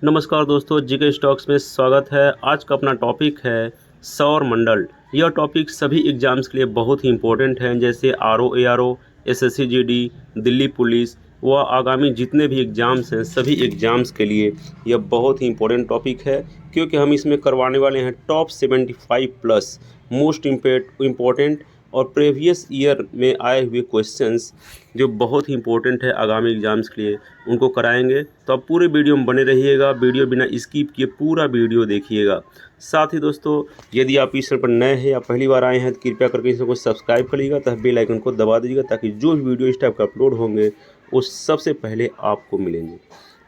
नमस्कार दोस्तों, GK stocks में स्वागत है। आज का अपना टॉपिक है सौर मंडल। यह टॉपिक सभी एग्ज़ाम्स के लिए बहुत ही इम्पोर्टेंट है, जैसे RO, ARO, SSC GD, Delhi police व आगामी जितने भी एग्ज़ाम्स हैं सभी एग्ज़ाम्स के लिए यह बहुत ही इम्पोर्टेंट टॉपिक है, क्योंकि हम इसमें करवाने वाले हैं टॉप 75 प्लस मोस्ट इम्पोर्टेंट और प्रीवियस ईयर में आए हुए क्वेश्चंस जो बहुत ही इंपॉर्टेंट है आगामी एग्ज़ाम्स के लिए, उनको कराएंगे। तो आप पूरे वीडियो में बने रहिएगा, वीडियो बिना स्किप किए पूरा वीडियो देखिएगा। साथ ही दोस्तों, यदि आप इस चैनल पर नए हैं या पहली बार आए हैं तो कृपया करके इस को सब्सक्राइब कर लीजिएगा तथा बेल आइकन को दबा दीजिएगा, ताकि जो भी वीडियो इस टाइप का अपलोड होंगे वो सबसे पहले आपको मिलेंगे।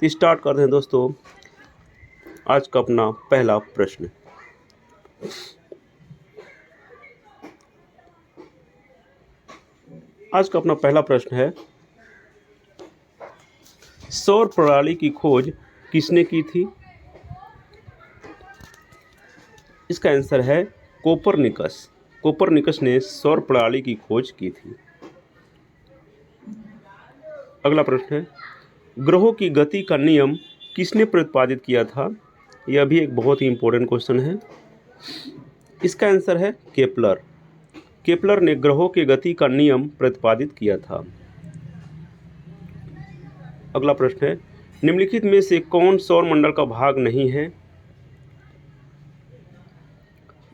तो स्टार्ट करते हैं दोस्तों। आज का अपना पहला प्रश्न, है सौर प्रणाली की खोज किसने की थी? इसका आंसर है कोपरनिकस। कोपरनिकस ने सौर प्रणाली की खोज की थी। अगला प्रश्न है, ग्रहों की गति का नियम किसने प्रतिपादित किया था? यह भी एक बहुत ही इंपॉर्टेंट क्वेश्चन है। इसका आंसर है केपलर। केपलर ने ग्रहों की गति का नियम प्रतिपादित किया था। अगला प्रश्न है, निम्नलिखित में से कौन सौर मंडल का भाग नहीं है?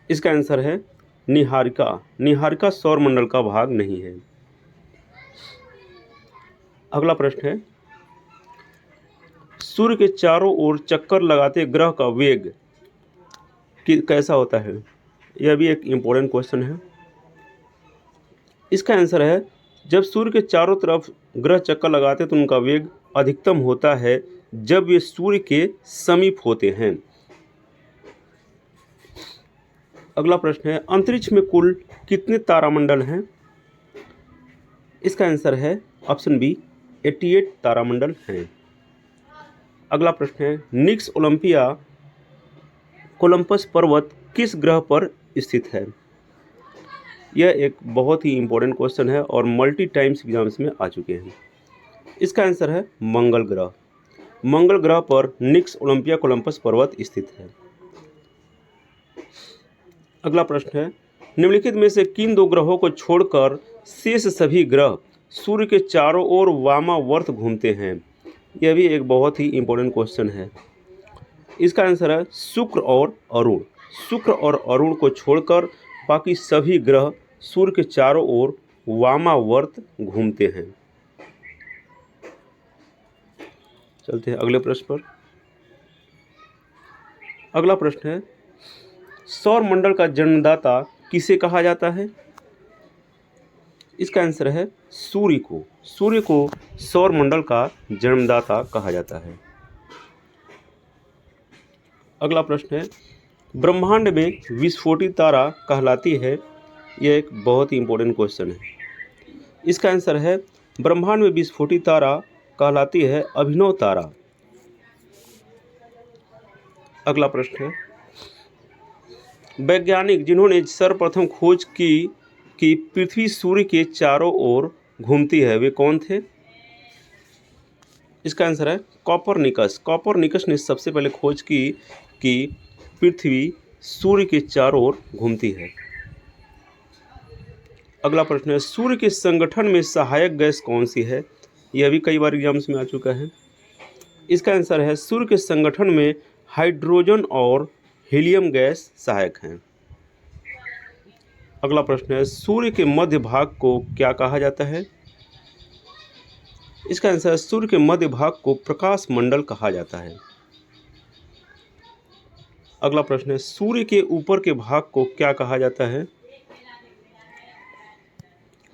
इसका आंसर है निहारिका। निहारिका सौर मंडल का भाग नहीं है। अगला प्रश्न है, सूर्य के चारों ओर चक्कर लगाते ग्रह का वेग कैसा होता है? यह भी एक इम्पोर्टेंट क्वेश्चन है। इसका आंसर है, जब सूर्य के चारों तरफ ग्रह चक्कर लगाते तो उनका वेग अधिकतम होता है जब वे सूर्य के समीप होते हैं। अगला प्रश्न है, अंतरिक्ष में कुल कितने तारामंडल हैं? इसका आंसर है ऑप्शन बी, 88 तारामंडल हैं। अगला प्रश्न है, निक्स ओलंपिया कोलंबस पर्वत किस ग्रह पर स्थित है? यह एक बहुत ही इंपॉर्टेंट क्वेश्चन है और मल्टी टाइम्स एग्जाम्स में आ चुके हैं। इसका आंसर है मंगल ग्रह। मंगल ग्रह पर निक्स ओलंपिया कोलंबस पर्वत स्थित है। अगला प्रश्न है, निम्नलिखित में से किन दो ग्रहों को छोड़कर शेष सभी ग्रह सूर्य के चारों ओर वामावर्त घूमते हैं? यह भी एक बहुत ही इंपॉर्टेंट क्वेश्चन है। इसका आंसर है शुक्र और अरुण। शुक्र और अरुण को छोड़कर बाकी सभी ग्रह सूर्य के चारों ओर वामावर्त घूमते हैं। चलते हैं अगले प्रश्न पर। अगला प्रश्न है, सौर मंडल का जन्मदाता किसे कहा जाता है? इसका आंसर है सूर्य को। सूर्य को सौर मंडल का जन्मदाता कहा जाता है। अगला प्रश्न है, ब्रह्मांड में विस्फोटित तारा कहलाती है? यह एक बहुत ही इंपॉर्टेंट क्वेश्चन है। इसका आंसर है, ब्रह्मांड में विस्फोटित तारा कहलाती है अभिनव तारा। अगला प्रश्न है, वैज्ञानिक जिन्होंने सर्वप्रथम खोज की कि पृथ्वी सूर्य के चारों ओर घूमती है, वे कौन थे? इसका आंसर है कोपरनिकस। कोपरनिकस ने सबसे पहले खोज की कि पृथ्वी सूर्य के चारों ओर घूमती है। अगला प्रश्न है, सूर्य के संगठन में सहायक गैस कौन सी है? यह भी कई बार एग्जाम्स में आ चुका है। इसका आंसर है, सूर्य के संगठन में हाइड्रोजन और हीलियम गैस सहायक हैं। अगला प्रश्न है, सूर्य के मध्य भाग को क्या कहा जाता है? इसका आंसर है, सूर्य के मध्य भाग को प्रकाश मंडल कहा जाता है। अगला प्रश्न है, सूर्य के ऊपर के भाग को क्या कहा जाता है?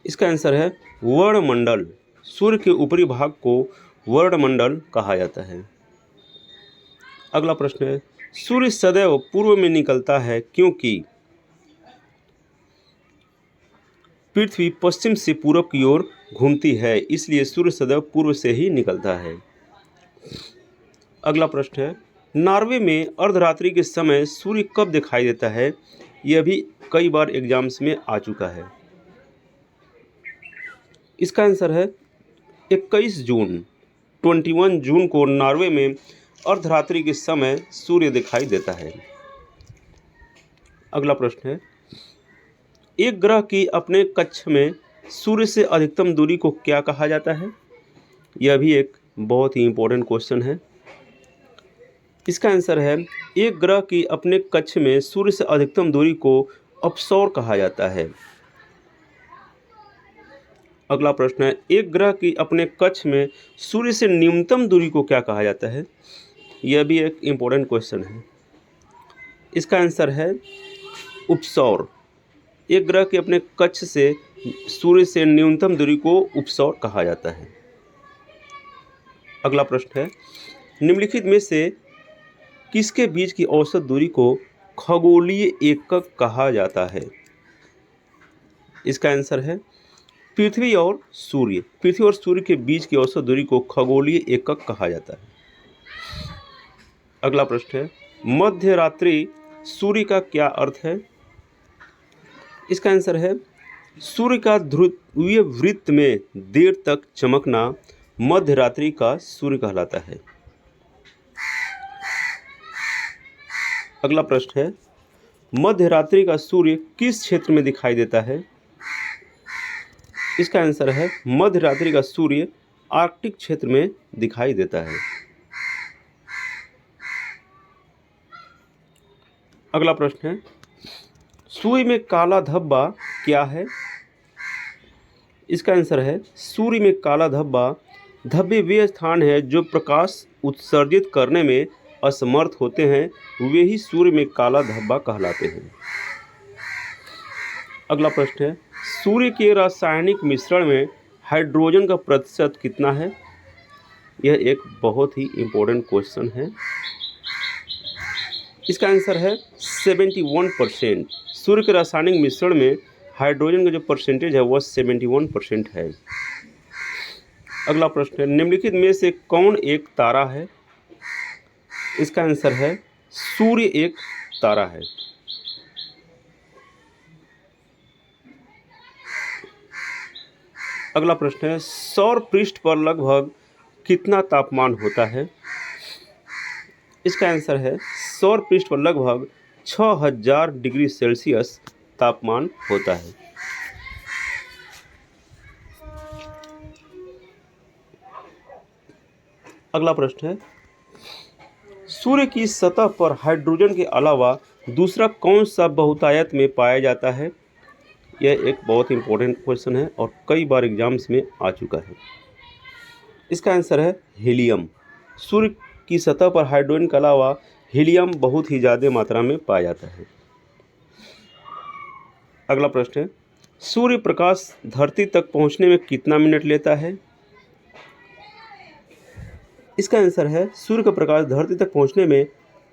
इसका आंसर है वर्णमंडल। सूर्य के ऊपरी भाग को वर्णमंडल कहा जाता है। अगला प्रश्न है, सूर्य सदैव पूर्व में निकलता है क्योंकि पृथ्वी पश्चिम से पूर्व की ओर घूमती है, इसलिए सूर्य सदैव पूर्व से ही निकलता है। अगला प्रश्न है, नॉर्वे में अर्धरात्रि के समय सूर्य कब दिखाई देता है? यह भी कई बार एग्जाम्स में आ चुका है। इसका आंसर है 21 जून। 21 जून को नॉर्वे में अर्धरात्रि के समय सूर्य दिखाई देता है? अगला प्रश्न है, एक ग्रह की अपने कक्ष में सूर्य से अधिकतम दूरी को क्या कहा जाता है? यह भी एक बहुत ही इंपॉर्टेंट क्वेश्चन है। इसका आंसर है, एक ग्रह की अपने कक्ष में सूर्य से अधिकतम दूरी को अपसौर कहा जाता है। अगला प्रश्न है, एक ग्रह की अपने कक्ष में सूर्य से न्यूनतम दूरी को क्या कहा जाता है? यह भी एक इम्पोर्टेंट क्वेश्चन है। इसका आंसर है उपसौर। एक ग्रह के अपने कक्ष से सूर्य से न्यूनतम दूरी को उपसौर कहा जाता है। अगला प्रश्न है, निम्नलिखित में से किसके बीच की औसत दूरी को खगोलीय एकक कहा जाता है? इसका आंसर है पृथ्वी और सूर्य। पृथ्वी और सूर्य के बीच की औसत दूरी को खगोलीय एकक कहा जाता है। अगला प्रश्न है, मध्य रात्रि सूर्य का क्या अर्थ है? इसका आंसर है सूर्य का ध्रुवीय वृत्त में देर तक चमकना मध्य रात्रि का सूर्य कहलाता है। अगला प्रश्न है, मध्य रात्रि का सूर्य किस क्षेत्र में दिखाई देता है? इसका आंसर है मध्य रात्रि का सूर्य आर्कटिक क्षेत्र में दिखाई देता है। अगला प्रश्न है, सूर्य में काला धब्बा क्या है? इसका आंसर है सूर्य में काला धब्बे वे स्थान है जो प्रकाश उत्सर्जित करने में असमर्थ होते हैं, वे ही सूर्य में काला धब्बा कहलाते हैं। अगला प्रश्न है, सूर्य के रासायनिक मिश्रण में हाइड्रोजन का प्रतिशत कितना है? यह एक बहुत ही इम्पोर्टेंट क्वेश्चन है। इसका आंसर है 71%। सूर्य के रासायनिक मिश्रण में हाइड्रोजन का जो परसेंटेज है वह 71% है। अगला प्रश्न है, निम्नलिखित में से कौन एक तारा है? इसका आंसर है सूर्य एक तारा है। अगला प्रश्न है, सौर पृष्ठ पर लगभग कितना तापमान होता है? इसका आंसर है सौर पृष्ठ पर लगभग 6000 डिग्री सेल्सियस तापमान होता है। अगला प्रश्न है, सूर्य की सतह पर हाइड्रोजन के अलावा दूसरा कौन सा बहुतायत में पाया जाता है? यह एक बहुत इंपॉर्टेंट क्वेश्चन है और कई बार एग्जाम्स में आ चुका है। इसका आंसर है हीलियम। सूर्य की सतह पर हाइड्रोजन के अलावा हीलियम बहुत ही ज़्यादा मात्रा में पाया जाता है। अगला प्रश्न है, सूर्य प्रकाश धरती तक पहुंचने में कितना मिनट लेता है? इसका आंसर है सूर्य का प्रकाश धरती तक पहुंचने में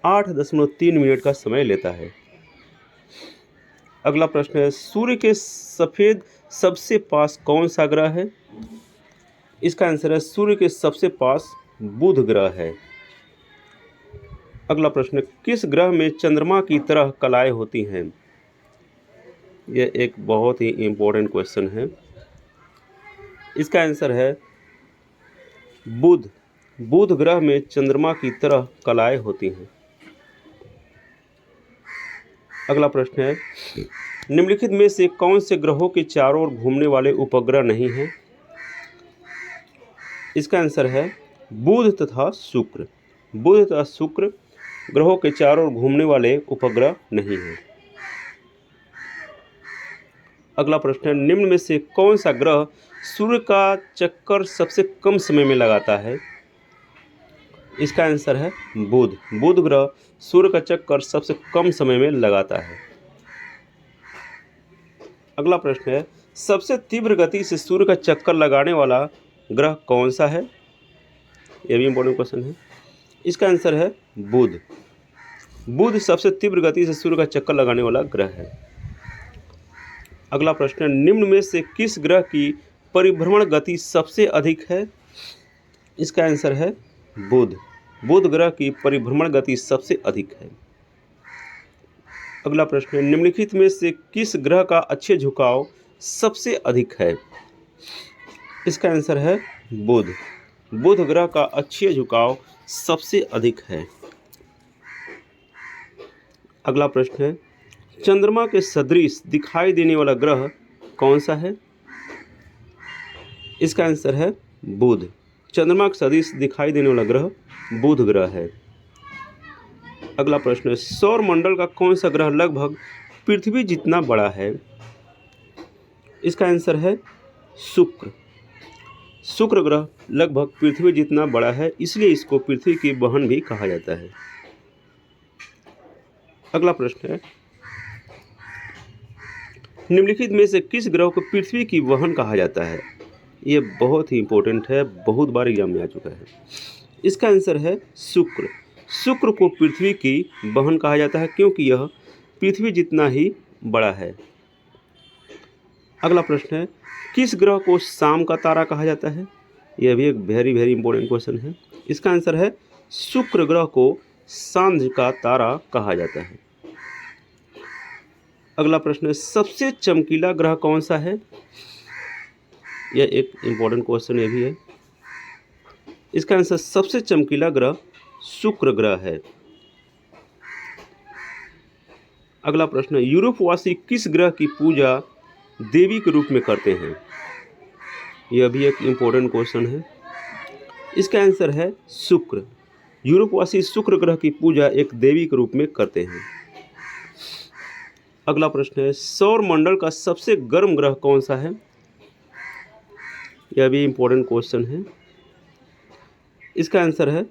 8.3 मिनट का समय लेता है। अगला प्रश्न है, सूर्य के सफ़ेद सबसे पास कौन सा ग्रह है? इसका आंसर है सूर्य के सबसे पास बुध ग्रह है। अगला प्रश्न है, किस ग्रह में चंद्रमा की तरह कलाएं होती हैं? यह एक बहुत ही इम्पोर्टेंट क्वेश्चन है। इसका आंसर है बुध। बुध ग्रह में चंद्रमा की तरह कलाएं होती हैं। अगला प्रश्न है, निम्नलिखित में से कौन से ग्रहों के चारों ओर घूमने वाले उपग्रह नहीं हैं? इसका आंसर है बुध तथा शुक्र। बुध तथा शुक्र ग्रहों के चारों ओर घूमने वाले उपग्रह नहीं हैं। अगला प्रश्न है, निम्न में से कौन सा ग्रह सूर्य का चक्कर सबसे कम समय में लगाता है? इसका आंसर है बुध। बुध ग्रह सूर्य का चक्कर सबसे कम समय में लगाता है। अगला प्रश्न है, सबसे तीव्र गति से सूर्य का चक्कर लगाने वाला ग्रह कौन सा है? यह भी इम्पोर्टेंट क्वेश्चन है। इसका आंसर है बुध। बुध सबसे तीव्र गति से सूर्य का चक्कर लगाने वाला ग्रह है। अगला प्रश्न है, निम्न में से किस ग्रह की परिभ्रमण गति सबसे अधिक है? इसका आंसर है बुध। बुध ग्रह की परिभ्रमण गति सबसे अधिक है। अगला प्रश्न है, निम्नलिखित में से किस ग्रह का अक्षीय झुकाव सबसे अधिक है? इसका आंसर है बुध। बुध ग्रह का अक्षीय झुकाव सबसे अधिक है? अगला प्रश्न है, चंद्रमा के सदृश दिखाई देने वाला ग्रह कौन सा है? इसका आंसर है बुध। चंद्रमा के सदृश दिखाई देने वाला ग्रह बुध ग्रह है। अगला प्रश्न है, सौर मंडल का कौन सा ग्रह लगभग पृथ्वी जितना बड़ा है? इसका आंसर है शुक्र। शुक्र ग्रह लगभग पृथ्वी जितना बड़ा है, इसलिए इसको पृथ्वी की बहन भी कहा जाता है। अगला प्रश्न है, निम्नलिखित में से किस ग्रह को पृथ्वी की बहन कहा जाता है? ये बहुत ही इंपॉर्टेंट है, बहुत बार एग्जाम में आ चुका है। इसका आंसर है शुक्र। शुक्र को पृथ्वी की बहन कहा जाता है क्योंकि यह पृथ्वी जितना ही बड़ा है। अगला प्रश्न है, किस ग्रह को शाम का तारा कहा जाता है? यह भी एक वेरी वेरी इंपॉर्टेंट क्वेश्चन है। इसका आंसर है शुक्र ग्रह को सांझ का तारा कहा जाता है। अगला प्रश्न है, सबसे चमकीला ग्रह कौन सा है? यह एक इंपॉर्टेंट क्वेश्चन ये भी है। इसका आंसर सबसे चमकीला ग्रह शुक्र ग्रह है। अगला प्रश्न है, यूरोपवासी किस ग्रह की पूजा देवी के रूप में करते हैं? यह भी एक इंपॉर्टेंट क्वेश्चन है। इसका आंसर है शुक्र। यूरोपवासी शुक्र ग्रह की पूजा एक देवी के रूप में करते हैं। अगला प्रश्न है, सौर मंडल का सबसे गर्म ग्रह कौन सा है? यह भी इंपॉर्टेंट क्वेश्चन है। इसका आंसर है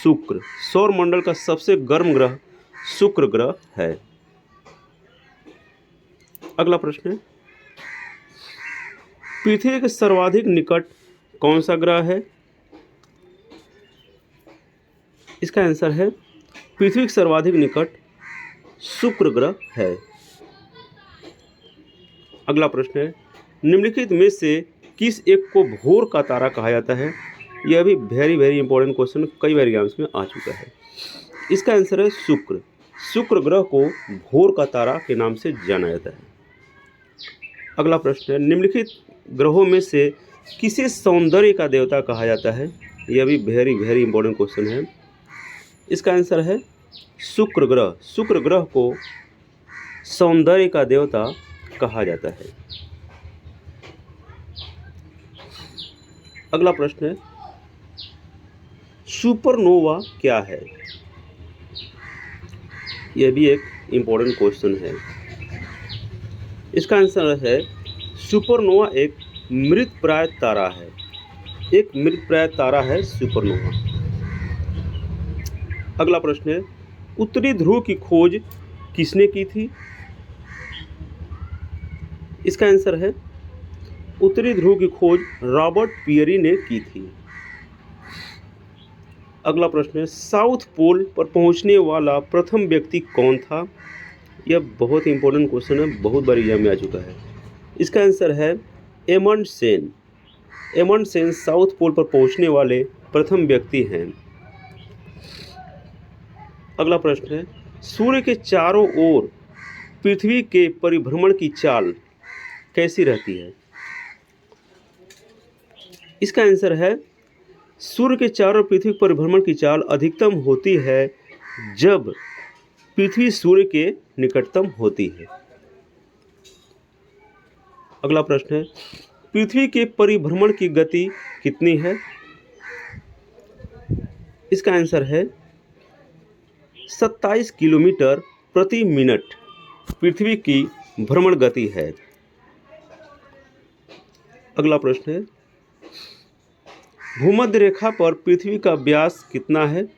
शुक्र। सौर मंडल का सबसे गर्म ग्रह शुक्र ग्रह है। अगला प्रश्न है, पृथ्वी के सर्वाधिक निकट कौन सा ग्रह है? इसका आंसर है पृथ्वी के सर्वाधिक निकट शुक्र ग्रह है। अगला प्रश्न है, निम्नलिखित में से किस एक को भोर का तारा कहा जाता है? यह भी वेरी वेरी इंपॉर्टेंट क्वेश्चन कई बार एग्जाम्स में आ चुका है। इसका आंसर है शुक्र। शुक्र ग्रह को भोर का तारा के नाम से जाना जाता है। अगला प्रश्न है, निम्नलिखित ग्रहों में से किसे सौंदर्य का देवता कहा जाता है? यह भी वेरी वेरी इंपॉर्टेंट क्वेश्चन है। इसका आंसर है शुक्र ग्रह। शुक्र ग्रह को सौंदर्य का देवता कहा जाता है। अगला प्रश्न है, सुपरनोवा क्या है? यह भी एक इंपॉर्टेंट क्वेश्चन है। इसका आंसर है सुपरनोवा एक मृतप्राय तारा है। एक मृतप्राय तारा है सुपरनोवा। अगला प्रश्न है, उत्तरी ध्रुव की खोज किसने की थी? इसका आंसर है उत्तरी ध्रुव की खोज रॉबर्ट पियरी ने की थी। अगला प्रश्न है, साउथ पोल पर पहुंचने वाला प्रथम व्यक्ति कौन था? यह बहुत इंपॉर्टेंट क्वेश्चन है, बहुत बार एग्जाम में आ चुका है। इसका आंसर है Amundsen. Amundsen south pole पर पहुंचने वाले प्रथम व्यक्ति हैं। अगला प्रश्न है, सूर्य के चारों ओर पृथ्वी के परिभ्रमण की चाल कैसी रहती है? इसका आंसर है सूर्य के चारों पृथ्वी पर परिभ्रमण की चाल अधिकतम होती है जब पृथ्वी सूर्य के निकटतम होती है। अगला प्रश्न है, पृथ्वी के परिभ्रमण की गति कितनी है? इसका आंसर है 27 किलोमीटर प्रति मिनट पृथ्वी की भ्रमण गति है। अगला प्रश्न है, भूमध्य रेखा पर पृथ्वी का व्यास कितना है?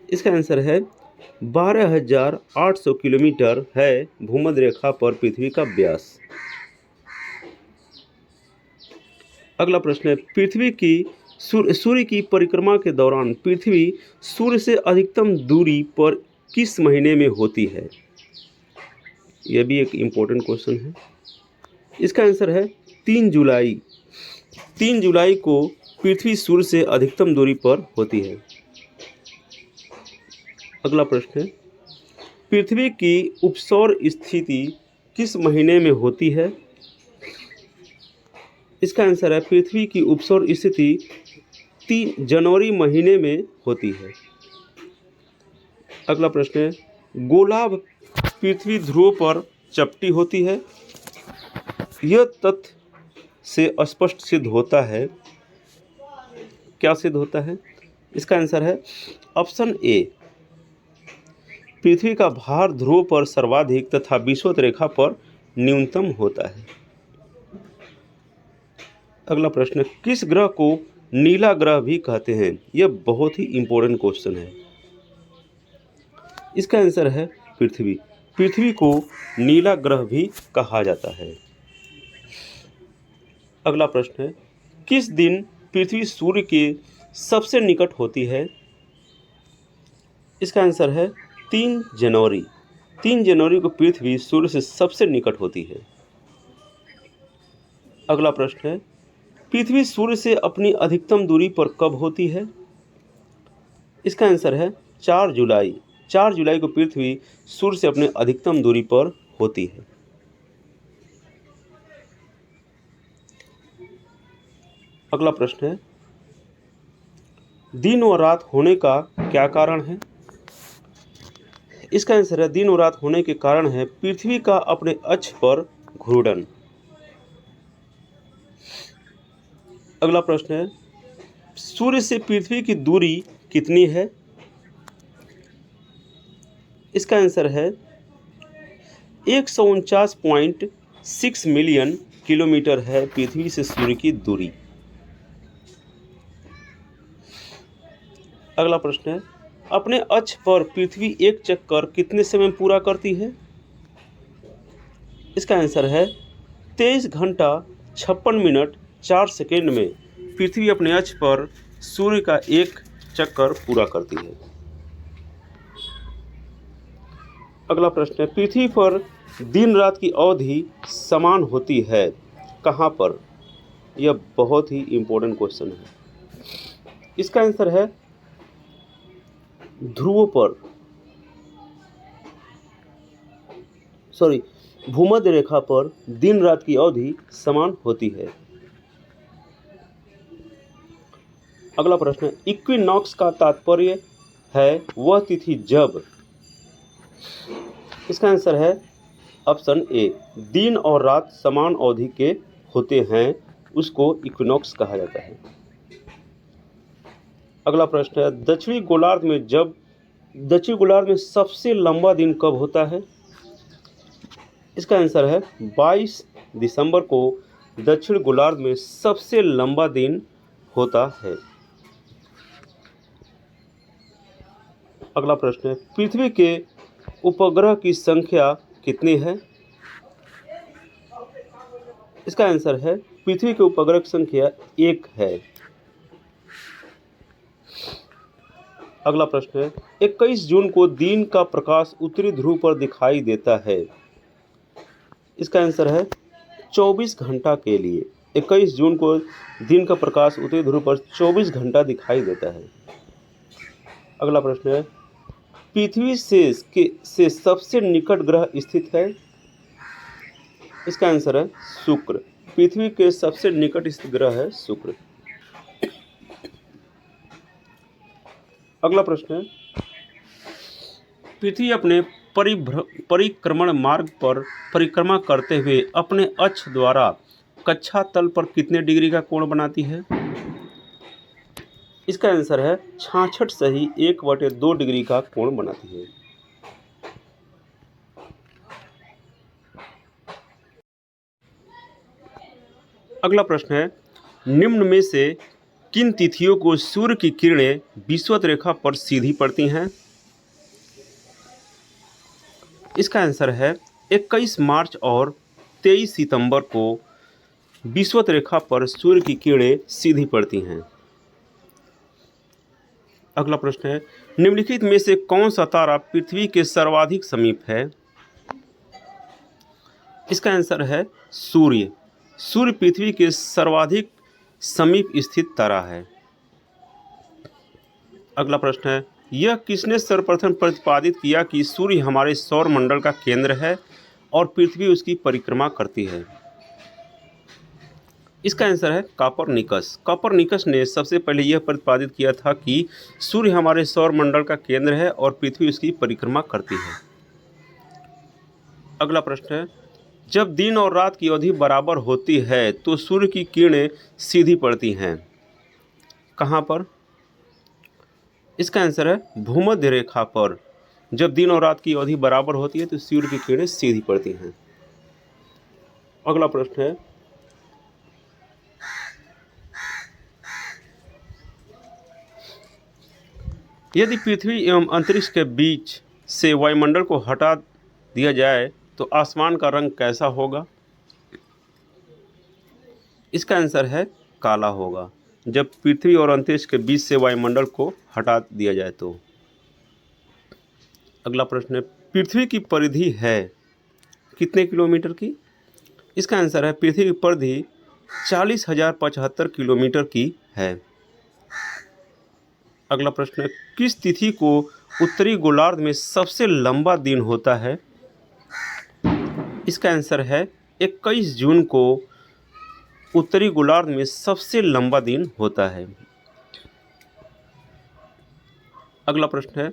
इसका आंसर है 12,800 किलोमीटर है भूमध्य रेखा पर पृथ्वी का व्यास। अगला प्रश्न है, पृथ्वी की सूर्य की परिक्रमा के दौरान पृथ्वी सूर्य से अधिकतम दूरी पर किस महीने में होती है? यह भी एक इम्पोर्टेंट क्वेश्चन है। इसका आंसर है 3 जुलाई। 3 जुलाई को पृथ्वी सूर्य से अधिकतम दूरी पर होती है। अगला प्रश्न है, पृथ्वी की उपसौर स्थिति किस महीने में होती है? इसका आंसर है पृथ्वी की उपसौर स्थिति जनवरी महीने में होती है। अगला प्रश्न है, गोलार्ध पृथ्वी ध्रुव पर चपटी होती है। यह तथ्य से स्पष्ट सिद्ध होता है, क्या सिद्ध होता है? इसका आंसर है ऑप्शन ए, पृथ्वी का भार ध्रुव पर सर्वाधिक तथा विषुवत रेखा पर न्यूनतम होता है। अगला प्रश्न, किस ग्रह को नीला ग्रह भी कहते हैं? यह बहुत ही इंपॉर्टेंट क्वेश्चन है। इसका आंसर है पृथ्वी। पृथ्वी को नीला ग्रह भी कहा जाता है। अगला प्रश्न है, किस दिन पृथ्वी सूर्य के सबसे निकट होती है? इसका आंसर है 3 जनवरी। 3 जनवरी को पृथ्वी सूर्य से सबसे निकट होती है। अगला प्रश्न है, पृथ्वी सूर्य से अपनी अधिकतम दूरी पर कब होती है? इसका आंसर है 4 जुलाई। 4 जुलाई को पृथ्वी सूर्य से अपने अधिकतम दूरी पर होती है। अगला प्रश्न है, दिन और रात होने का क्या कारण है? इसका आंसर है दिन और रात होने के कारण है पृथ्वी का अपने अक्ष पर घूर्णन। अगला प्रश्न है, सूर्य से पृथ्वी की दूरी कितनी है? इसका आंसर है 149.6 मिलियन किलोमीटर है पृथ्वी से सूर्य की दूरी। अगला प्रश्न है, अपने अक्ष पर पृथ्वी एक चक्कर कितने समय में पूरा करती है? इसका आंसर है 23 घंटा 56 मिनट 4 सेकेंड में पृथ्वी अपने अक्ष पर सूर्य का एक चक्कर पूरा करती है। अगला प्रश्न है, पृथ्वी पर दिन रात की अवधि समान होती है, कहाँ पर? यह बहुत ही इंपॉर्टेंट क्वेश्चन है। इसका आंसर है ध्रुवों पर, भूमध्य रेखा पर दिन रात की अवधि समान होती है। अगला प्रश्न है, इक्विनॉक्स का तात्पर्य है वह तिथि जब। इसका आंसर है ऑप्शन ए, दिन और रात समान अवधि के होते हैं, उसको इक्विनॉक्स कहा जाता है। अगला प्रश्न है, दक्षिणी गोलार्ध में सबसे लंबा दिन कब होता है? इसका आंसर है 22 दिसंबर को दक्षिण गोलार्ध में सबसे लंबा दिन होता है। अगला प्रश्न है, पृथ्वी के उपग्रह की संख्या कितनी है? इसका आंसर है पृथ्वी के उपग्रह की संख्या 1 है। अगला प्रश्न है, 21 जून को दिन का प्रकाश उत्तरी ध्रुव पर दिखाई देता है। इसका आंसर है 24 घंटा के लिए। 21 जून को दिन का प्रकाश उत्तरी ध्रुव पर 24 घंटा दिखाई देता है। अगला प्रश्न है, पृथ्वी से सबसे निकट ग्रह स्थित है। इसका आंसर है शुक्र। पृथ्वी के सबसे निकट स्थित ग्रह है शुक्र। अगला प्रश्न है, पृथ्वी अपने परिक्रमण मार्ग पर परिक्रमा करते हुए अपने अक्ष द्वारा कक्षा तल पर कितने डिग्री का कोण बनाती है? इसका आंसर है 66 सही 1/2 डिग्री का कोण बनाती है। अगला प्रश्न है, निम्न में से किन तिथियों को सूर्य की किरणें विषुवत रेखा पर सीधी पड़ती हैं? इसका आंसर है 21 मार्च और 23 सितंबर को विषुवत रेखा पर सूर्य की किरणें सीधी पड़ती हैं। अगला प्रश्न है, निम्नलिखित में से कौन सा तारा पृथ्वी के सर्वाधिक समीप है? इसका आंसर है सूर्य। सूर्य पृथ्वी के सर्वाधिक समीप स्थित तारा है। अगला प्रश्न है, यह किसने सर्वप्रथम प्रतिपादित किया कि सूर्य हमारे सौर मंडल का केंद्र है और पृथ्वी उसकी परिक्रमा करती है? इसका आंसर है कॉपरनिकस। कॉपरनिकस ने सबसे पहले यह प्रतिपादित किया था कि सूर्य हमारे सौरमंडल का केंद्र है और पृथ्वी उसकी परिक्रमा करती है। अगला प्रश्न है, जब दिन और रात की अवधि बराबर होती है तो सूर्य की किरणें सीधी पड़ती हैं, कहाँ पर? इसका आंसर है भूमध्य रेखा पर। जब दिन और रात की अवधि बराबर होती है तो सूर्य की किरणें सीधी पड़ती हैं। अगला प्रश्न है, यदि पृथ्वी एवं अंतरिक्ष के बीच से वायुमंडल को हटा दिया जाए तो आसमान का रंग कैसा होगा? इसका आंसर है काला होगा। जब पृथ्वी और अंतरिक्ष के बीच से वायुमंडल को हटा दिया जाए तो। अगला प्रश्न है, पृथ्वी की परिधि है कितने किलोमीटर की? इसका आंसर है पृथ्वी की परिधि 40,075 किलोमीटर की है। अगला प्रश्न है, किस तिथि को उत्तरी गोलार्ध में सबसे लंबा दिन होता है? इसका आंसर है 21 जून को उत्तरी गोलार्ध में सबसे लंबा दिन होता है। अगला प्रश्न है,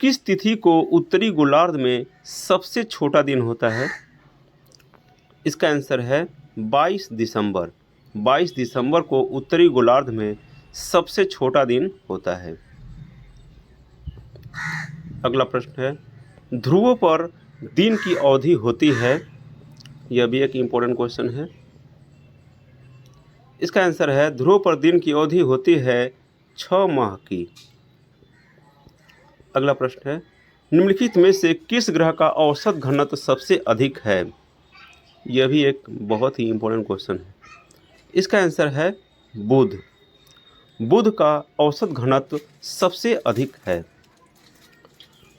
किस तिथि को उत्तरी गोलार्ध में सबसे छोटा दिन होता है? इसका आंसर है 22 दिसंबर। 22 दिसंबर को उत्तरी गोलार्ध में सबसे छोटा दिन होता है। अगला प्रश्न है, ध्रुवों पर दिन की अवधि होती है, यह भी एक इम्पोर्टेंट क्वेश्चन है। इसका आंसर है ध्रुव पर दिन की अवधि होती है 6 माह की। अगला प्रश्न है, निम्नलिखित में से किस ग्रह का औसत घनत्व सबसे अधिक है? यह भी एक बहुत ही इम्पोर्टेंट क्वेश्चन है। इसका आंसर है बुध। बुध का औसत घनत्व सबसे अधिक है।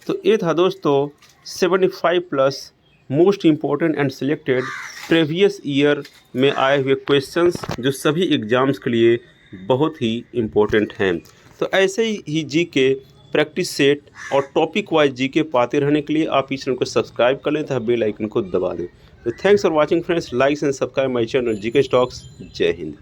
तो ये था दोस्तों 75 plus most important and selected previous year में आए हुए क्वेश्चंस जो सभी एग्जाम्स के लिए बहुत ही इम्पोर्टेंट हैं। तो ऐसे ही जीके प्रैक्टिस सेट और टॉपिक वाइज जीके पाते रहने के लिए आप इस चैनल को सब्सक्राइब कर लें तथा बेल आइकन को दबा दें। तो thanks for watching friends, like and subscribe my channel GK stocks. जय हिंद।